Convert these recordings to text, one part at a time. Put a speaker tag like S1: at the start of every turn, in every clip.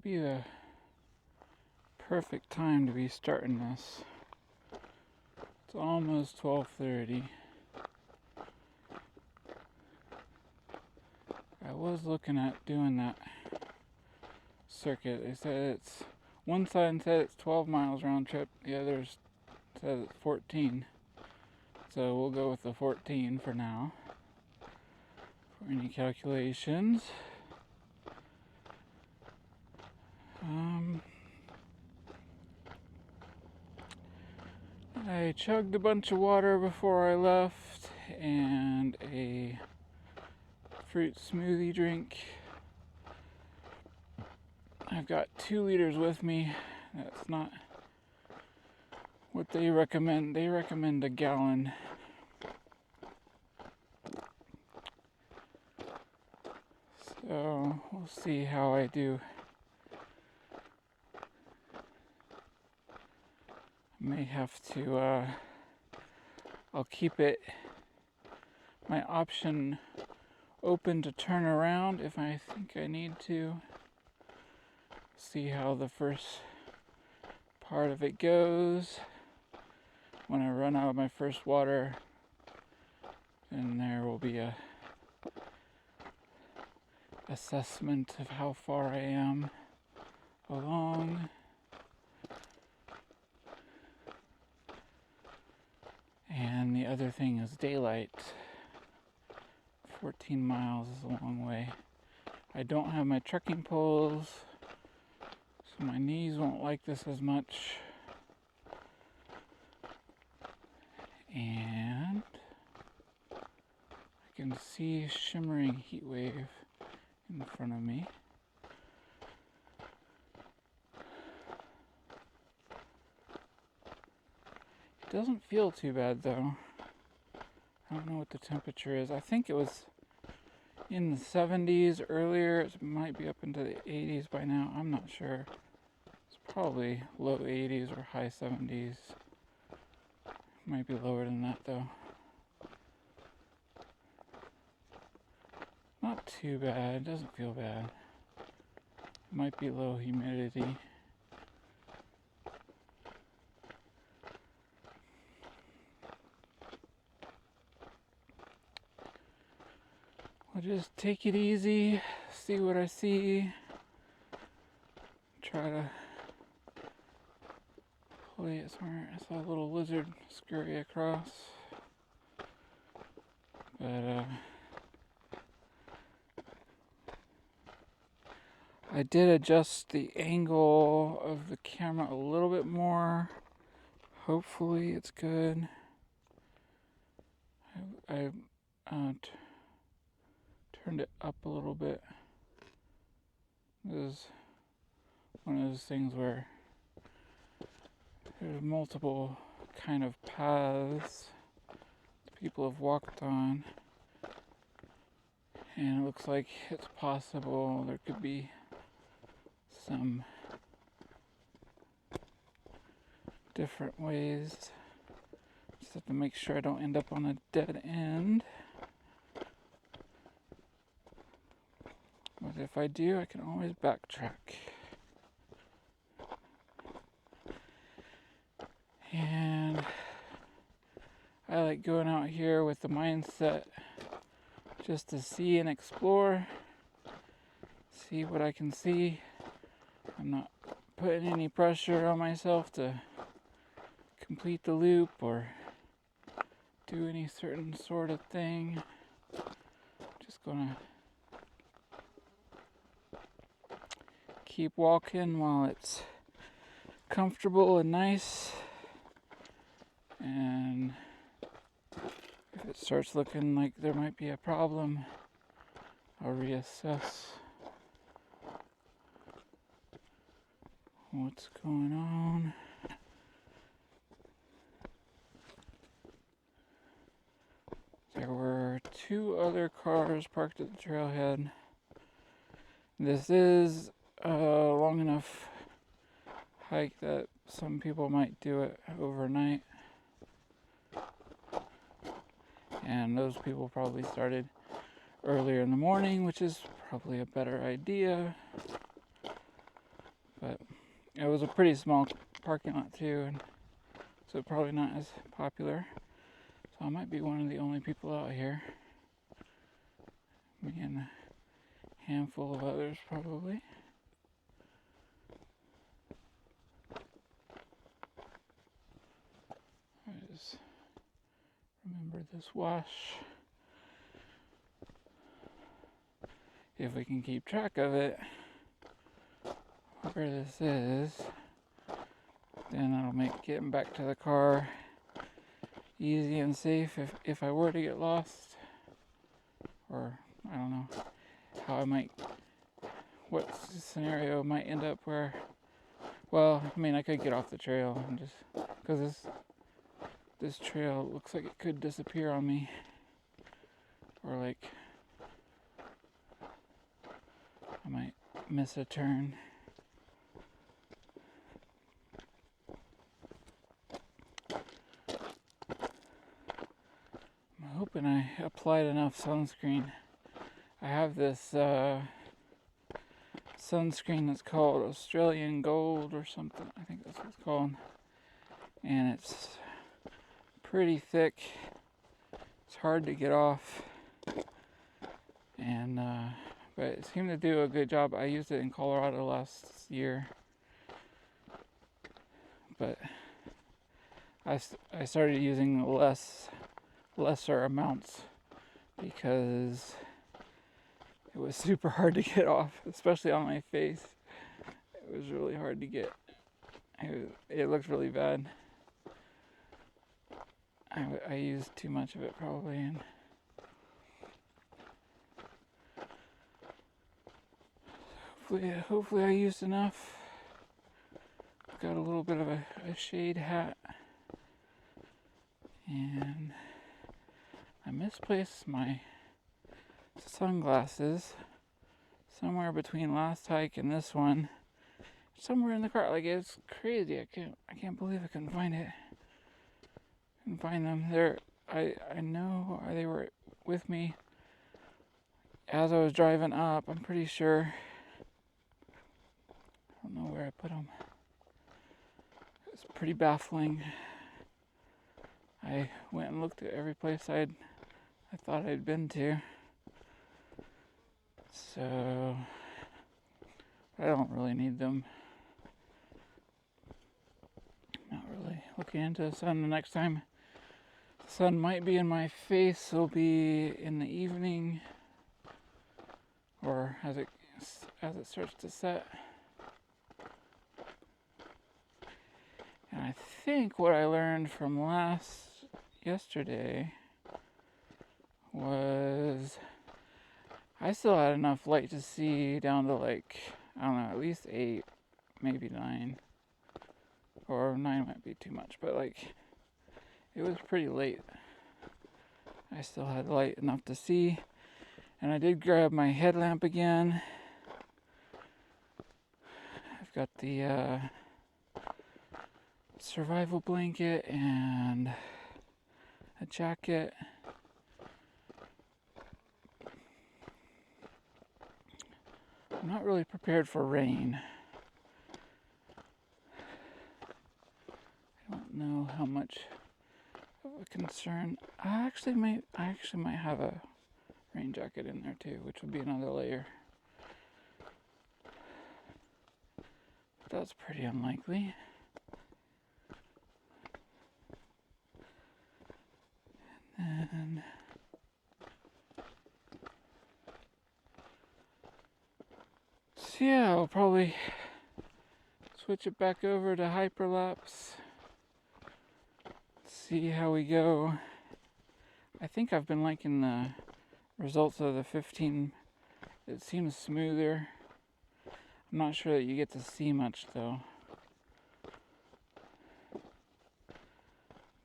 S1: be the perfect time to be starting this. It's almost 12:30. I was looking at doing that circuit. They said it's, one side said it's 12 miles round trip, the other said it's 14. So we'll go with the 14 for now, for any calculations. I chugged a bunch of water before I left and a fruit smoothie drink. I've got 2 liters with me. That's not what they recommend. They recommend a gallon. So we'll see how I do. May have to, I'll keep it, my option open to turn around if I think I need to. See how the first part of it goes. When I run out of my first water, then there will be a assessment of how far I am along. And the other thing is daylight. 14 miles is a long way. I don't have my trekking poles, so my knees won't like this as much. And I can see a shimmering heat wave in front of me. It doesn't feel too bad though. I don't know what the temperature is. I think it was in the 70s earlier. It might be up into the 80s by now. I'm not sure. It's probably low 80s or high 70s. Might be lower than that though. Not too bad. It doesn't feel bad. It might be low humidity. I'll just take it easy, see what I see, try to play it somewhere. I saw a little lizard scurry across, but I did adjust the angle of the camera a little bit more. Hopefully it's good. I turned it up a little bit. This is one of those things where there's multiple kind of paths people have walked on, and it looks like it's possible there could be some different ways. Just have to make sure I don't end up on a dead end. But if I do, I can always backtrack. And I like going out here with the mindset just to see and explore, see what I can see. I'm not putting any pressure on myself to complete the loop or do any certain sort of thing. Just gonna keep walking while it's comfortable and nice, and if it starts looking like there might be a problem, I'll reassess what's going on. There were 2 other cars parked at the trailhead. This is a long enough hike that some people might do it overnight. And those people probably started earlier in the morning, which is probably a better idea. But it was a pretty small parking lot too, and so probably not as popular. So I might be one of the only people out here. Me and a handful of others probably. I just remember this wash. If we can keep track of it, where this is, then that'll make getting back to the car easy and safe if I were to get lost. Or I don't know how I might, what scenario might end up where, well, I mean, I could get off the trail and just, because this trail looks like it could disappear on me, or like I might miss a turn. I'm hoping I applied enough sunscreen. I have this sunscreen that's called Australian Gold or something. I think that's what it's called. And it's pretty thick. It's hard to get off. And but it seemed to do a good job. I used it in Colorado last year. But I started using lesser amounts because it was super hard to get off, especially on my face. It was really hard to get. It looked really bad. I used too much of it probably, and hopefully I used enough. Got a little bit of a shade hat, and I misplaced my sunglasses somewhere between last hike and this one, somewhere in the car. Like, it's crazy. I can't believe I couldn't find it. Couldn't find them. I know they were with me as I was driving up. I'm pretty sure. I don't know where I put them. It's pretty baffling. I went and looked at every place I thought I'd been to. So I don't really need them. Not really looking into the sun. The next time the sun might be in my face will be in the evening, or as it starts to set. And I think what I learned from yesterday was I still had enough light to see down to, like, I don't know, at least 8, maybe 9. Or 9 might be too much, but like, it was pretty late. I still had light enough to see. And I did grab my headlamp again. I've got the survival blanket and a jacket. I'm not really prepared for rain. I don't know how much of a concern. I actually might have a rain jacket in there too, which would be another layer. But that's pretty unlikely. And so yeah, I'll probably switch it back over to hyperlapse. See how we go. I think I've been liking the results of the 15. It seems smoother. I'm not sure that you get to see much though.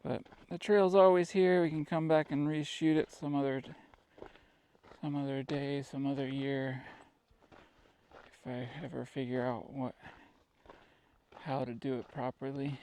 S1: But the trail's always here. We can come back and reshoot it some other day, some other year, if I ever figure out how to do it properly.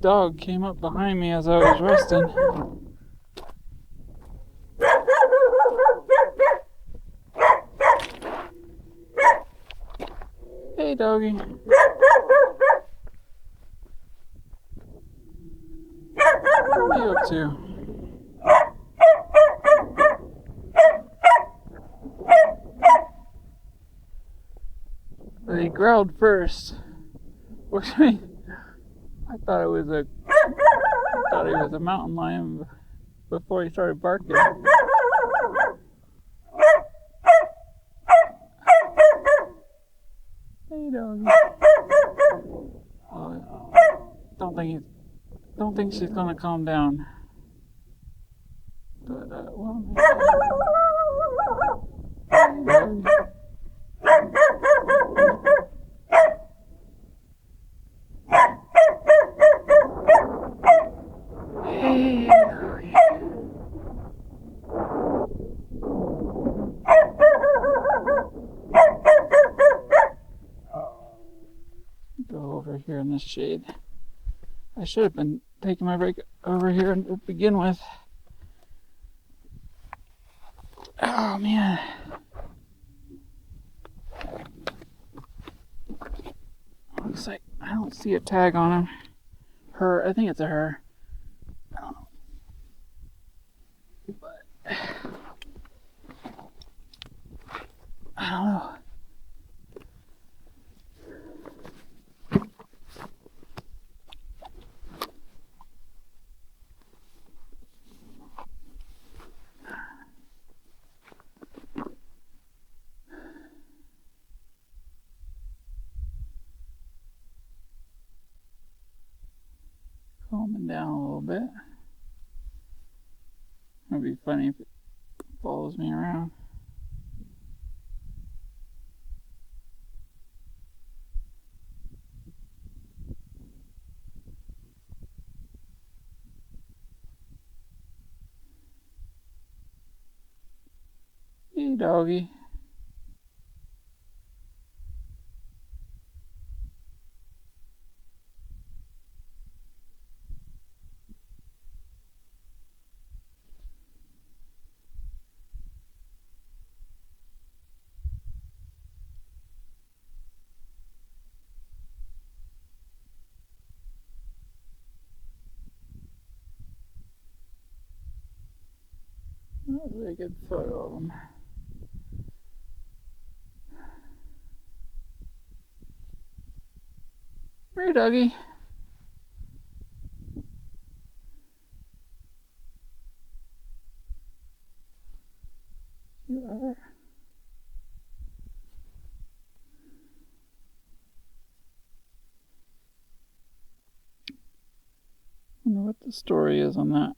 S1: dog came up behind me as I was resting. Hey, doggy. What are you up to? He growled first, which means I thought he was a mountain lion before he started barking. Hey, doggy. Don't think she's gonna calm down. But well, hey, doggy. Go over here in the shade. I should have been taking my break over here to begin with. Oh man. Looks like I don't see a tag on him. Her, I think it's a her. I don't know. But I don't know. Calming down a little bit. It'd be funny if it follows me around. Hey, doggy. That was a really good photo of him. Hey, doggy. You are. I wonder what the story is on that.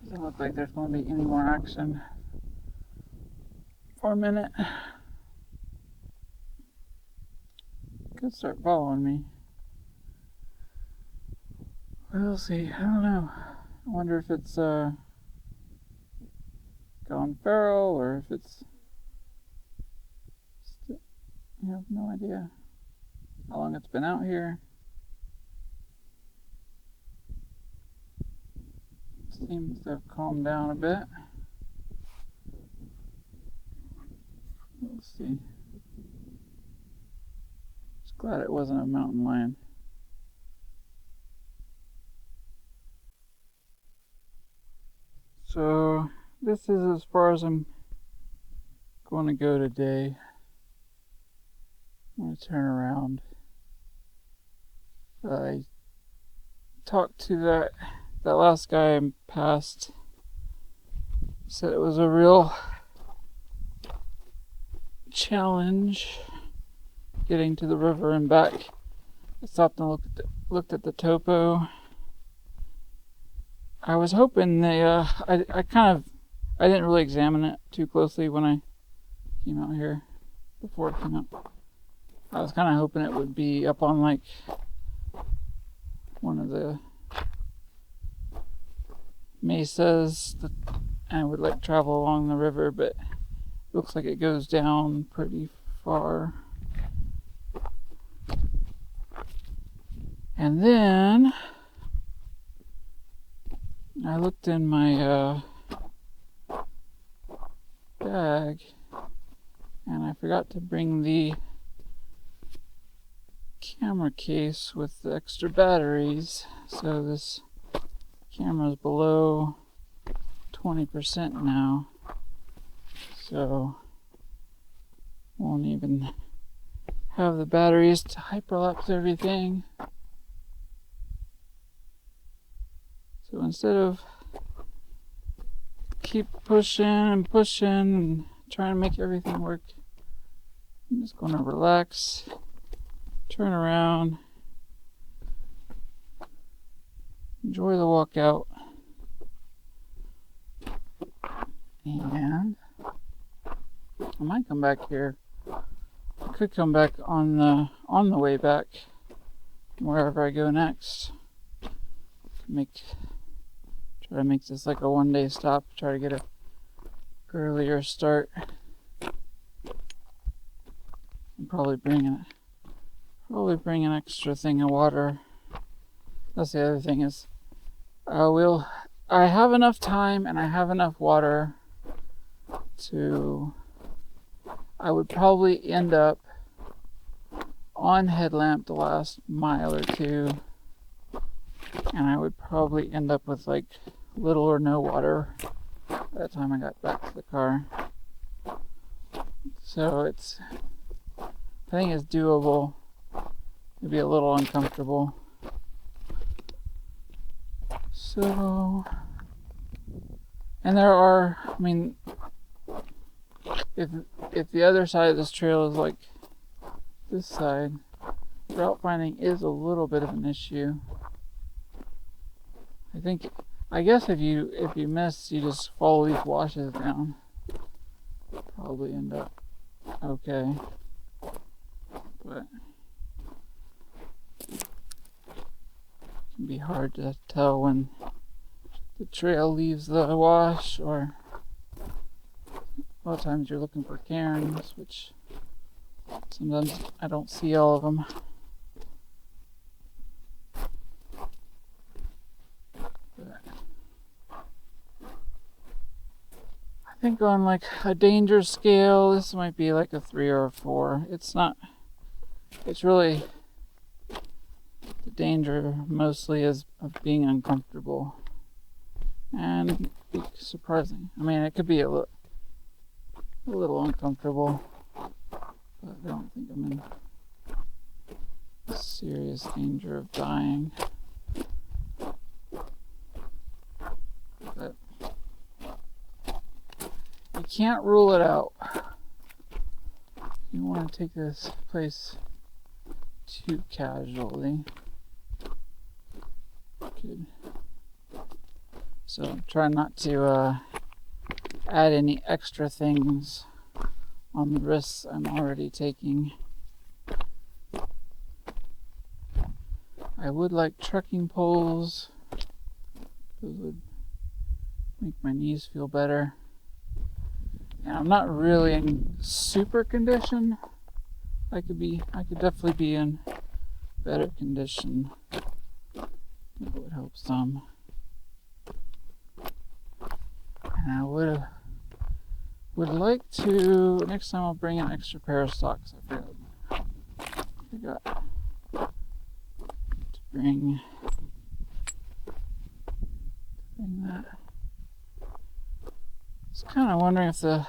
S1: Doesn't look like there's going to be any more action for a minute. Could start following me. We'll see. I don't know. I wonder if it's gone feral or if it's I have no idea how long it's been out here. Seems to have calmed down a bit. We'll see. Just glad it wasn't a mountain lion. So this is as far as I'm going to go today. I'm going to turn around. I talked to that last guy I passed. Said it was a real challenge getting to the river and back. I stopped and looked at the topo. I was hoping they, I didn't really examine it too closely when I came out here before it came out. I was kind of hoping it would be up on like one of the mesas and would like travel along the river, but it looks like it goes down pretty far. And then I looked in my bag and I forgot to bring the camera case with the extra batteries, so this camera's below 20% now, so won't even have the batteries to hyperlapse everything. So instead of keep pushing and pushing and trying to make everything work, I'm just going to relax, turn around, enjoy the walk out, and I might come back here. I could come back on the way back wherever I go next. Try to make this like a one-day stop. Try to get a earlier start. And probably bring an extra thing of water. That's the other thing is, I have enough time and I have enough water to. I would probably end up on headlamp the last mile or two, and I would probably end up with like little or no water by the time I got back to the car. So I think it's doable. It'd be a little uncomfortable. So, and there are, I mean, if the other side of this trail is like this side, route finding is a little bit of an issue. I guess if you miss, you just follow these washes down. Probably end up okay. But it can be hard to tell when the trail leaves the wash, or a lot of times you're looking for cairns, which sometimes I don't see all of them. I think on like a danger scale, this might be like a 3 or a 4. It's really, the danger mostly is of being uncomfortable and surprising. I mean, it could be a little uncomfortable, but I don't think I'm in serious danger of dying. But you can't rule it out. You don't want to take this place too casually. Good. So try not to add any extra things on the risks I'm already taking. I would like trekking poles. Those would make my knees feel better. And I'm not really in super condition. I could definitely be in better condition. That would help some. And I would like to, next time I'll bring an extra pair of socks. I forgot to bring that. I was kind of wondering if the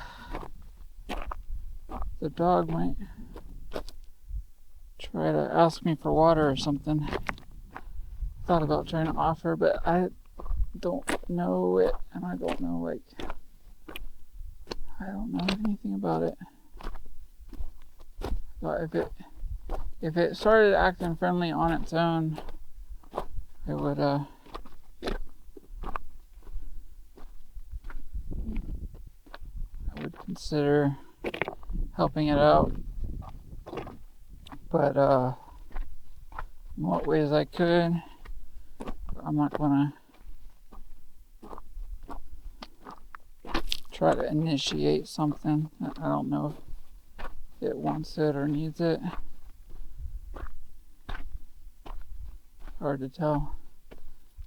S1: dog might try to ask me for water or something. Thought about trying to offer, but I don't know it, and I don't know anything about it. But if it started acting friendly on its own, I would consider helping it out, but in what ways I could. I'm not gonna try to initiate something that I don't know if it wants it or needs it. Hard to tell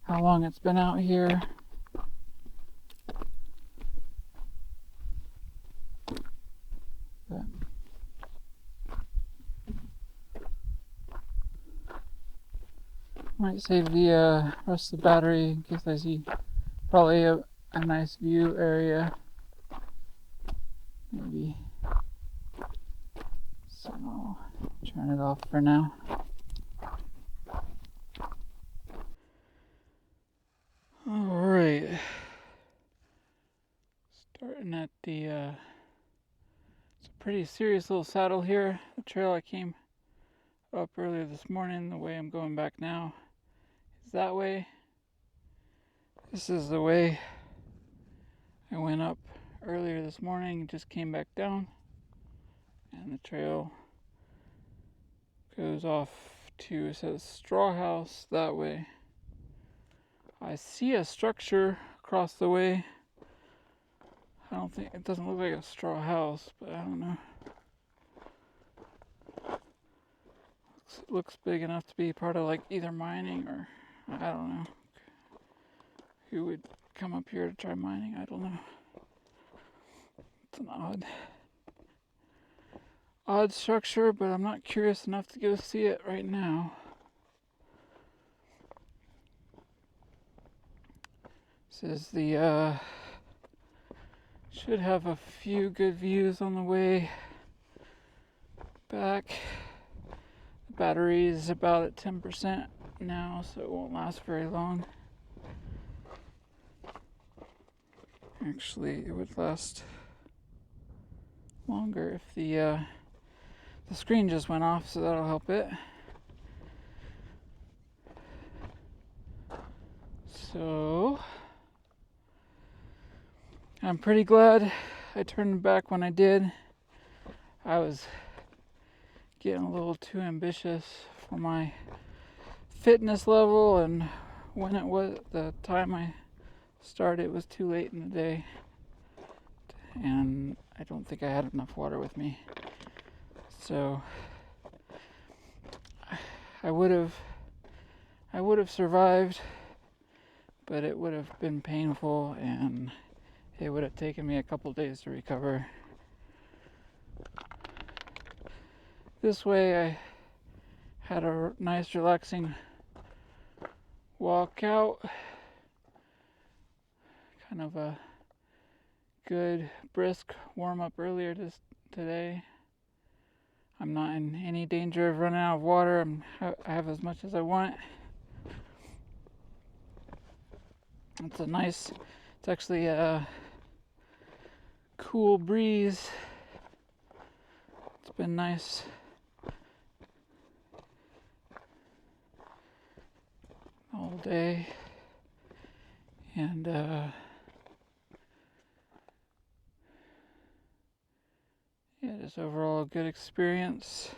S1: how long it's been out here. But might save the rest of the battery in case I see probably a nice view area. Maybe. So I'll turn it off for now. Alright. Starting at the it's a pretty serious little saddle here. The trail I came up earlier this morning, the way I'm going back now is that way. This is the way I went up earlier this morning, just came back down, and the trail goes off to, it says Straw House that way. I see a structure across the way. I don't think, it doesn't look like a straw house, but I don't know. Looks big enough to be part of like either mining or, I don't know. Who would come up here to try mining? I don't know. It's an odd structure, but I'm not curious enough to go see it right now. This is the should have a few good views on the way back. The battery is about at 10% now, so it won't last very long. Actually, it would last longer if the screen just went off, so that'll help it. So I'm pretty glad I turned back when I did. I was getting a little too ambitious for my fitness level, and when it was the time I started, it was too late in the day, and I don't think I had enough water with me. So I would have survived, but it would have been painful, and it would have taken me a couple days to recover. This way I had a nice relaxing walk out, kind of a good brisk warm up earlier today. I'm not in any danger of running out of water. I have as much as I want. It's actually a cool breeze. It's been nice. All day, and yeah, just overall a good experience.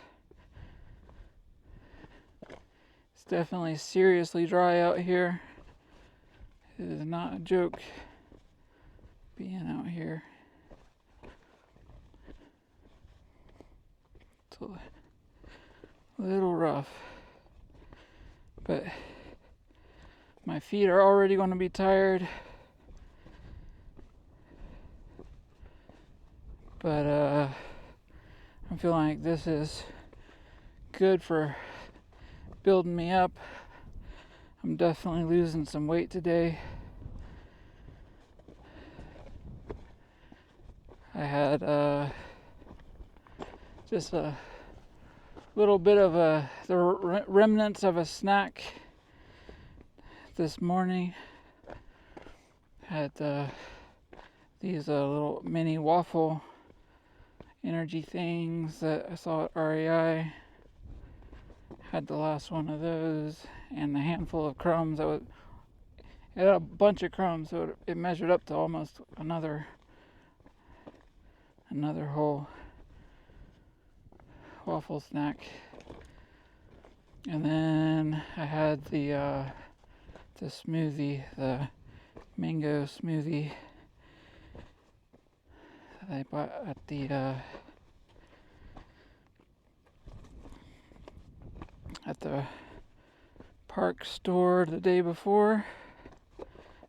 S1: It's definitely seriously dry out here. It is not a joke being out here. It's a little rough, but my feet are already going to be tired, but I'm feeling like this is good for building me up. I'm definitely losing some weight today. I had just a little bit of the remnants of a snack this morning. Had these little mini waffle energy things that I saw at REI. Had the last one of those and a handful of crumbs. It had a bunch of crumbs, so it measured up to almost another another whole waffle snack. And then I had the smoothie, the mango smoothie that I bought at the park store the day before.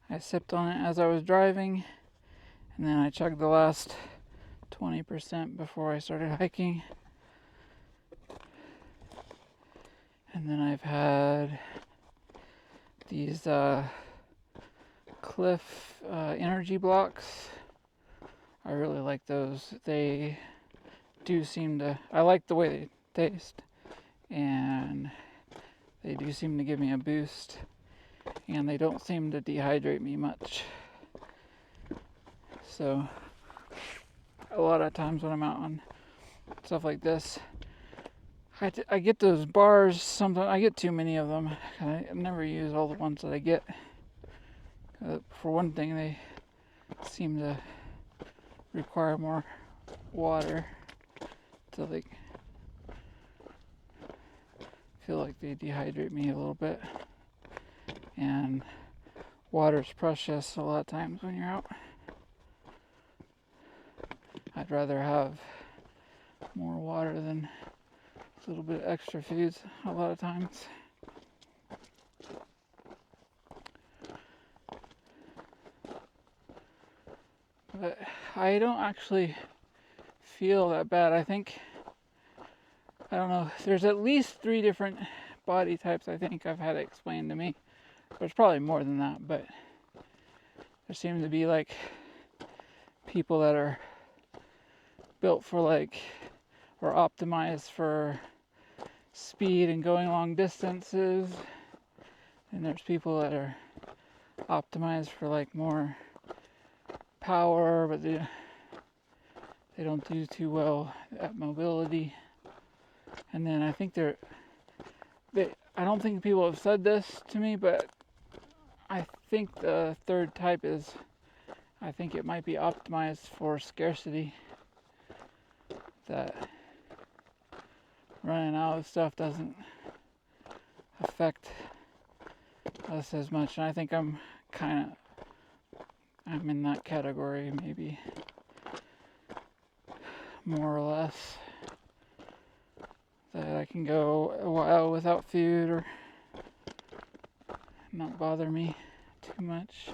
S1: I sipped on it as I was driving, and then I chugged the last 20% before I started hiking. And then I've had these Cliff energy blocks. I really like those. They do seem to, I like the way they taste, and they do seem to give me a boost, and they don't seem to dehydrate me much. So a lot of times when I'm out on stuff like this, I get those bars. Sometimes I get too many of them. I never use all the ones that I get. For one thing, they seem to require more water, so they feel like they dehydrate me a little bit. And water's precious a lot of times when you're out. I'd rather have more water than a little bit extra foods a lot of times. But I don't actually feel that bad. I don't know, there's at least 3 different body types I think I've had it explained to me. There's probably more than that, but there seem to be like people that are built for or optimized for speed and going long distances, and there's people that are optimized for more power, but they don't do too well at mobility. And then I think I don't think people have said this to me, but I think the third type I think it might be optimized for scarcity, that running out of stuff doesn't affect us as much. And I think I'm in that category, maybe more or less, that I can go a while without food or not bother me too much.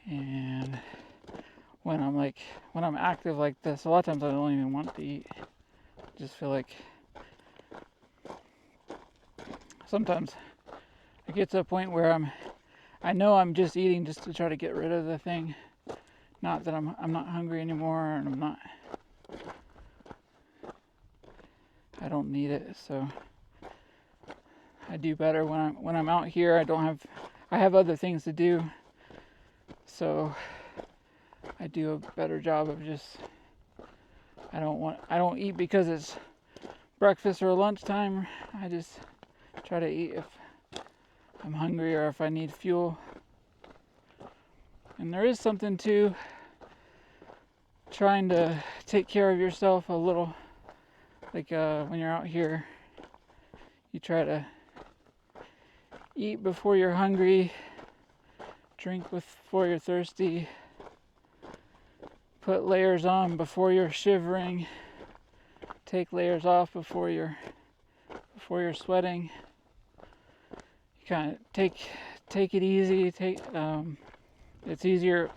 S1: And when I'm active like this, a lot of times I don't even want to eat. I just feel like sometimes I get to a point where I know I'm just eating just to try to get rid of the thing. Not that I'm not hungry anymore, and I don't need it. So I do better when I'm out here. I have other things to do, so I do a better job of just, I don't eat because it's breakfast or lunchtime. I just try to eat if I'm hungry or if I need fuel. And there is something to trying to take care of yourself a little, when you're out here, you try to eat before you're hungry, drink before you're thirsty, put layers on before you're shivering, take layers off before you're sweating. You kind of take it easy. It's easier.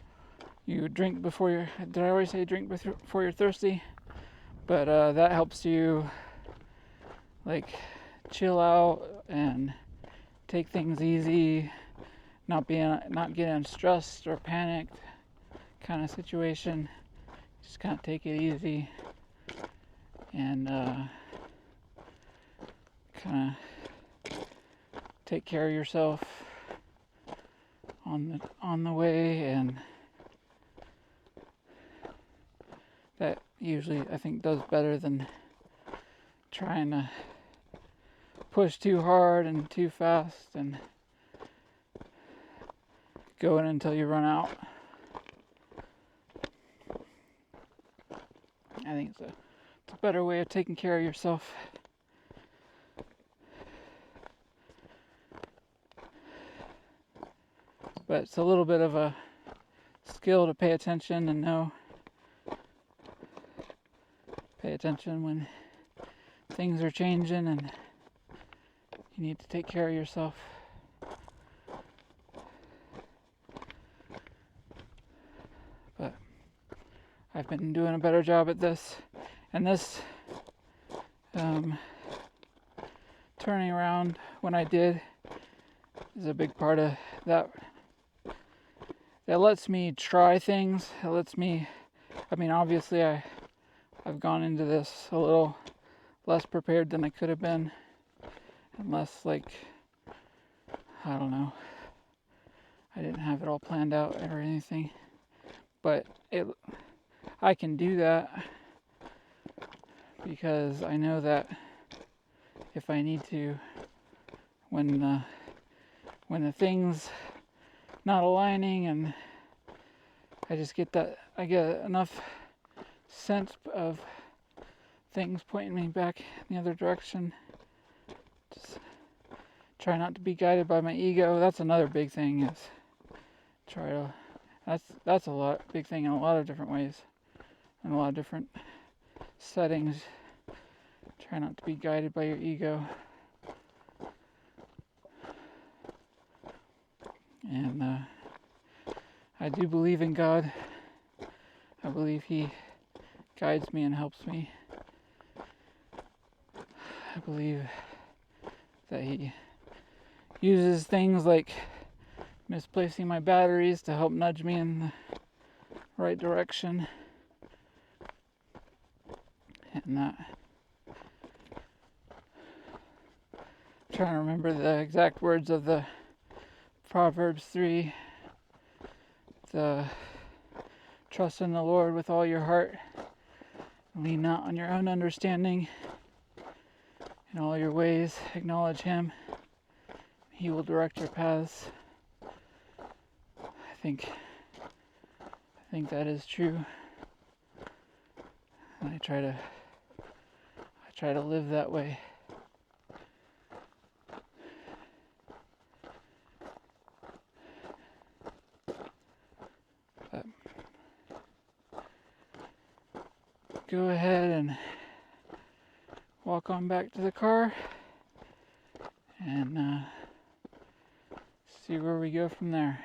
S1: You drink before you're. Did I always say drink before you're thirsty? But that helps you chill out and take things easy, not getting stressed or panicked kind of situation. Just kind of take it easy and kind of take care of yourself on the way, and that usually I think does better than trying to push too hard and too fast and going until you run out. I think it's a better way of taking care of yourself. But it's a little bit of a skill to pay attention and pay attention when things are changing and you need to take care of yourself. But I've been doing a better job at this, and this turning around when I did is a big part of that. That lets me try things. It lets me, obviously I've gone into this a little less prepared than I could have been, and less I don't know, I didn't have it all planned out or anything, but I can do that because I know that if I need to, when the thing's not aligning and I get enough sense of things pointing me back in the other direction. Just try not to be guided by my ego. That's another big thing, is that's a big thing in a lot of different ways, in a lot of different settings. Try not to be guided by your ego. And I do believe in God. I believe He guides me and helps me. I believe that He uses things like misplacing my batteries to help nudge me in the right direction. And I'm trying to remember the exact words of the Proverbs 3. The trust in the Lord with all your heart. Lean not on your own understanding. In all your ways, acknowledge Him. He will direct your paths. I think that is true. And I try to live that way. But go ahead and walk on back to the car and see where we go from there.